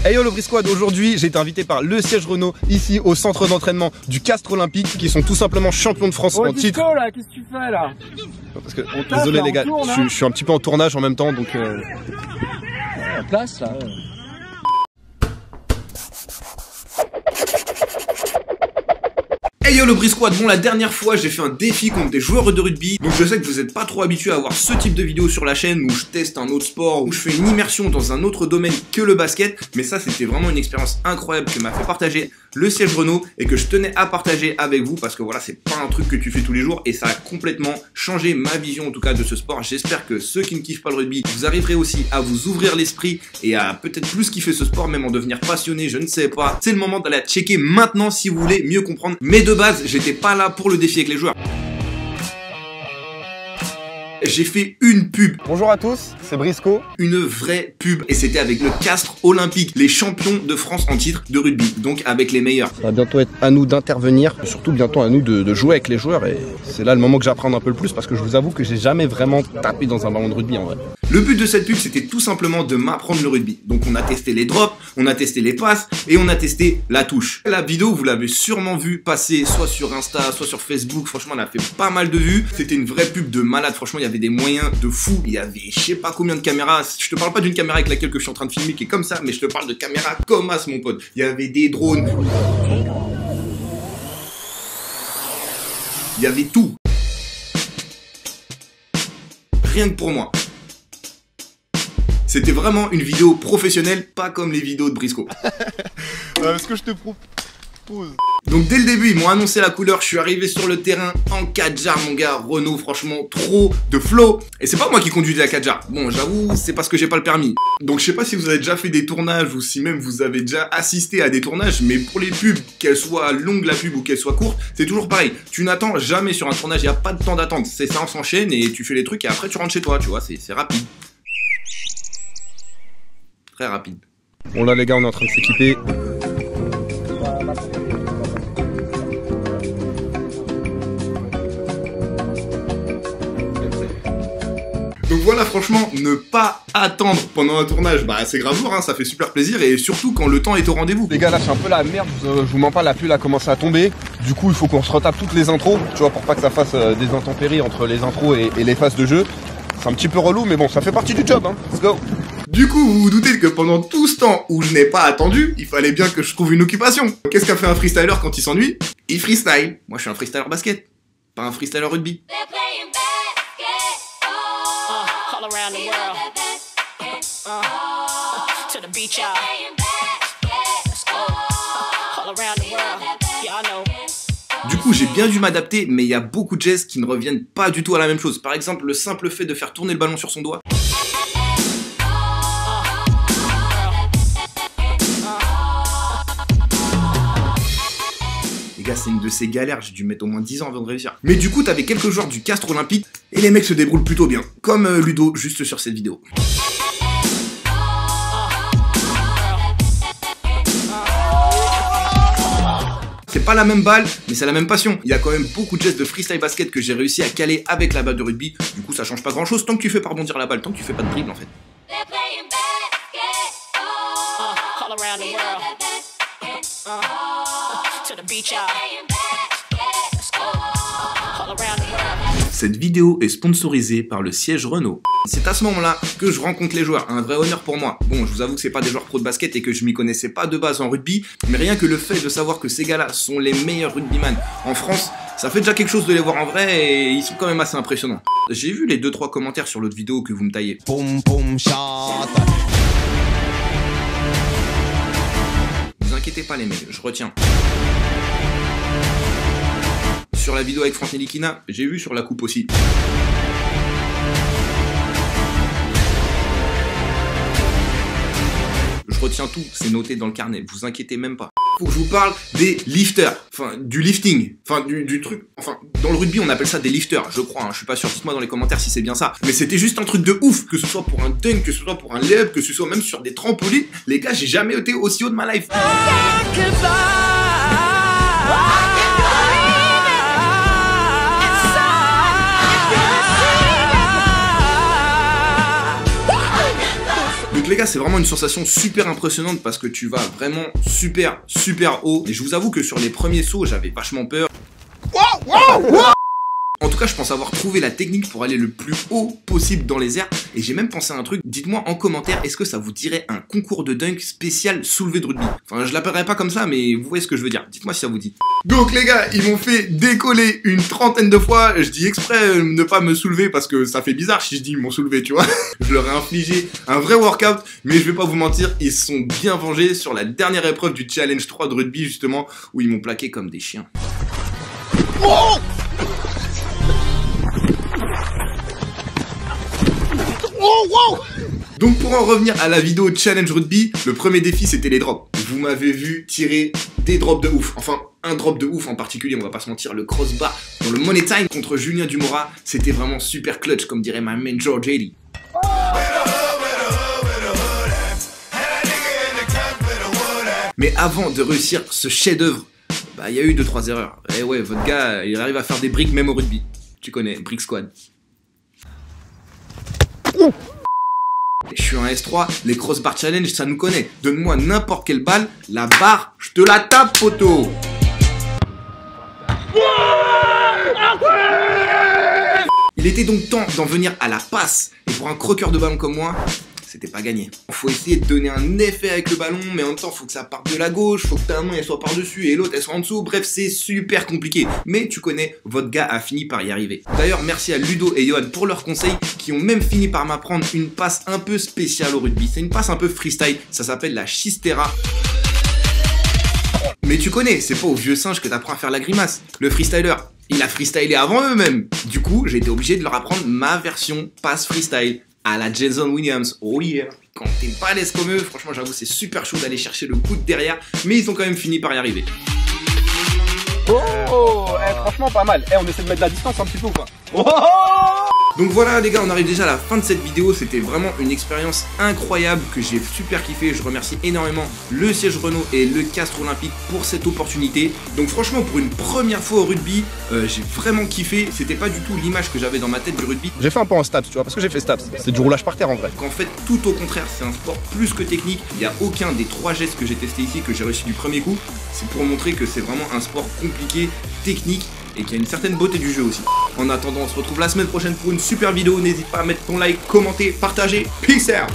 Hey yo le Brisquad, aujourd'hui j'ai été invité par le siège Renault ici au centre d'entraînement du Castres Olympique qui sont tout simplement champions de France en titre. Là, qu'est-ce que tu fais là? Parce que, désolé les gars, je suis un petit peu en tournage en même temps donc... La place là. Hey yo le Brisquad, bon la dernière fois j'ai fait un défi contre des joueurs de rugby, donc je sais que vous n'êtes pas trop habitués à voir ce type de vidéo sur la chaîne où je teste un autre sport, où je fais une immersion dans un autre domaine que le basket, mais ça c'était vraiment une expérience incroyable que m'a fait partager le siège Renault et que je tenais à partager avec vous parce que voilà c'est pas un truc que tu fais tous les jours et ça a complètement changé ma vision en tout cas de ce sport. J'espère que ceux qui ne kiffent pas le rugby, vous arriverez aussi à vous ouvrir l'esprit et à peut-être plus kiffer ce sport, même en devenir passionné, je ne sais pas. C'est le moment d'aller checker maintenant si vous voulez mieux comprendre, mais de base j'étais pas là pour le défi avec les joueurs. J'ai fait une pub. Bonjour à tous, c'est Brisco. Une vraie pub. Et c'était avec le Castres Olympique, les champions de France en titre de rugby. Donc avec les meilleurs. Ça va bientôt être à nous d'intervenir, surtout bientôt à nous de jouer avec les joueurs. Et c'est là le moment que j'apprends un peu le plus parce que je vous avoue que j'ai jamais vraiment tapé dans un ballon de rugby en vrai. Le but de cette pub, c'était tout simplement de m'apprendre le rugby. Donc on a testé les drops, on a testé les passes et on a testé la touche. La vidéo, vous l'avez sûrement vu passer soit sur Insta, soit sur Facebook. Franchement, elle a fait pas mal de vues. C'était une vraie pub de malade. Franchement, il y avait des moyens de fou. Il y avait je sais pas combien de caméras. Je te parle pas d'une caméra avec laquelle que je suis en train de filmer qui est comme ça, mais je te parle de caméras comme as, mon pote. Il y avait des drones. Il y avait tout. Rien que pour moi. C'était vraiment une vidéo professionnelle, pas comme les vidéos de Brisco. Est-ce que je te propose? Donc dès le début, ils m'ont annoncé la couleur, je suis arrivé sur le terrain en 4 jars, mon gars. Renault, franchement, trop de flow. Et c'est pas moi qui conduisais la 4 jars. Bon, j'avoue, c'est parce que j'ai pas le permis. Donc je sais pas si vous avez déjà fait des tournages ou si même vous avez déjà assisté à des tournages, mais pour les pubs, qu'elles soient longues la pub ou qu'elles soient courtes, c'est toujours pareil. Tu n'attends jamais sur un tournage, il n'y a pas de temps d'attente. C'est ça, on s'enchaîne et tu fais les trucs et après tu rentres chez toi, tu vois, c'est rapide. Très rapide. Bon là les gars, on est en train de s'équiper. Donc voilà, franchement, ne pas attendre pendant un tournage, bah c'est gravoure, hein, ça fait super plaisir et surtout quand le temps est au rendez-vous. Les gars, là c'est un peu la merde, je vous mens pas, la pluie a commencé à tomber. Du coup il faut qu'on se retape toutes les intros, tu vois, pour pas que ça fasse des intempéries entre les intros et les phases de jeu. C'est un petit peu relou mais bon, ça fait partie du job, hein. Let's go. Du coup, vous vous doutez que pendant tout ce temps où je n'ai pas attendu, il fallait bien que je trouve une occupation. Qu'est-ce qu'a fait un freestyler quand il s'ennuie? Il freestyle. Moi je suis un freestyler basket, pas un freestyler rugby. Around the world, to the beach, y'all. Let's go. All around the world, y'all know. Du coup, j'ai bien dû m'adapter, mais il y a beaucoup de gestes qui ne reviennent pas du tout à la même chose. Par exemple, le simple fait de faire tourner le ballon sur son doigt. Les gars, c'est une de ces galères, j'ai dû mettre au moins 10 ans avant de réussir. Mais du coup, t'avais quelques joueurs du Castres Olympique et les mecs se débrouillent plutôt bien. Comme Ludo, juste sur cette vidéo. C'est pas la même balle, mais c'est la même passion. Il y a quand même beaucoup de gestes de freestyle basket que j'ai réussi à caler avec la balle de rugby. Du coup, ça change pas grand chose tant que tu fais pas rebondir la balle, tant que tu fais pas de dribble en fait. Cette vidéo est sponsorisée par le siège Renault. C'est à ce moment-là que je rencontre les joueurs, un vrai honneur pour moi. Bon, je vous avoue que c'est pas des joueurs pro de basket et que je m'y connaissais pas de base en rugby, mais rien que le fait de savoir que ces gars-là sont les meilleurs rugbyman en France, ça fait déjà quelque chose de les voir en vrai et ils sont quand même assez impressionnants. J'ai vu les 2-3 commentaires sur l'autre vidéo que vous me taillez. Vous inquiétez pas les mecs, je retiens. Sur la vidéo avec Franck Nelikina, j'ai vu sur la coupe aussi. Je retiens tout, c'est noté dans le carnet, vous inquiétez même pas. Faut que je vous parle des lifters, enfin du lifting, enfin du truc, enfin dans le rugby on appelle ça des lifters, je crois, hein, je suis pas sûr, dites-moi dans les commentaires si c'est bien ça. Mais c'était juste un truc de ouf, que ce soit pour un dunk, que ce soit pour un layup, que ce soit même sur des trampolines, les gars j'ai jamais été aussi haut de ma life. les gars, c'est vraiment une sensation super impressionnante parce que tu vas vraiment super haut. Et je vous avoue que sur les premiers sauts, j'avais vachement peur. En tout cas, je pense avoir trouvé la technique pour aller le plus haut possible dans les airs. Et j'ai même pensé à un truc. Dites-moi en commentaire, est-ce que ça vous dirait un concours de dunk spécial soulevé de rugby? Enfin, je l'appellerai pas comme ça, mais vous voyez ce que je veux dire. Dites-moi si ça vous dit. Donc les gars, ils m'ont fait décoller une trentaine de fois. Je dis exprès ne pas me soulever parce que ça fait bizarre si je dis ils m'ont soulevé, tu vois. Je leur ai infligé un vrai workout, mais je vais pas vous mentir, ils se sont bien vengés sur la dernière épreuve du challenge 3 de rugby, justement, où ils m'ont plaqué comme des chiens. Oh! Oh, wow! Donc pour en revenir à la vidéo challenge rugby, le premier défi c'était les drops. Vous m'avez vu tirer des drops de ouf. Enfin, un drop de ouf en particulier, on va pas se mentir, le crossbar dans le Money Time contre Julien Dumora, c'était vraiment super clutch comme dirait ma main George Haley. Mais avant de réussir ce chef-d'œuvre, bah il y a eu 2-3 erreurs. Et ouais, votre gars, il arrive à faire des bricks même au rugby. Tu connais, Brick Squad. Je suis un S3, les crossbar challenge, ça nous connaît. Donne-moi n'importe quelle balle, la barre, je te la tape, poteau. Il était donc temps d'en venir à la passe. Et pour un croqueur de ballon comme moi, c'était pas gagné. Faut essayer de donner un effet avec le ballon, mais en même temps, faut que ça parte de la gauche, faut que ta main elle soit par-dessus et l'autre elle soit en dessous. Bref, c'est super compliqué. Mais tu connais, votre gars a fini par y arriver. D'ailleurs, merci à Ludo et Johan pour leurs conseils, qui ont même fini par m'apprendre une passe un peu spéciale au rugby. C'est une passe un peu freestyle, ça s'appelle la chistera. Mais tu connais, c'est pas au vieux singe que t'apprends à faire la grimace. Le freestyler, il a freestylé avant eux-mêmes. Du coup, j'ai été obligé de leur apprendre ma version passe freestyle. À la Jason Williams, oh yeah. Quand t'es pas à l'aise comme eux, franchement j'avoue c'est super chaud d'aller chercher le coup de derrière, mais ils ont quand même fini par y arriver. Oh, franchement pas mal. On essaie de mettre la distance un petit peu ou pas? Donc voilà les gars, on arrive déjà à la fin de cette vidéo. C'était vraiment une expérience incroyable que j'ai super kiffé. Je remercie énormément le siège Renault et le Castres Olympique pour cette opportunité. Donc franchement pour une première fois au rugby, j'ai vraiment kiffé. C'était pas du tout l'image que j'avais dans ma tête du rugby. J'ai fait un peu en Staps, tu vois, parce que j'ai fait Staps. C'est du roulage par terre en vrai. Qu'en fait tout au contraire, c'est un sport plus que technique. Il n'y a aucun des 3 gestes que j'ai testé ici que j'ai réussi du premier coup. C'est pour montrer que c'est vraiment un sport compliqué, technique, et qu'il y a une certaine beauté du jeu aussi. En attendant, on se retrouve la semaine prochaine pour une super vidéo. N'hésite pas à mettre ton like, commenter, partager. Peace out!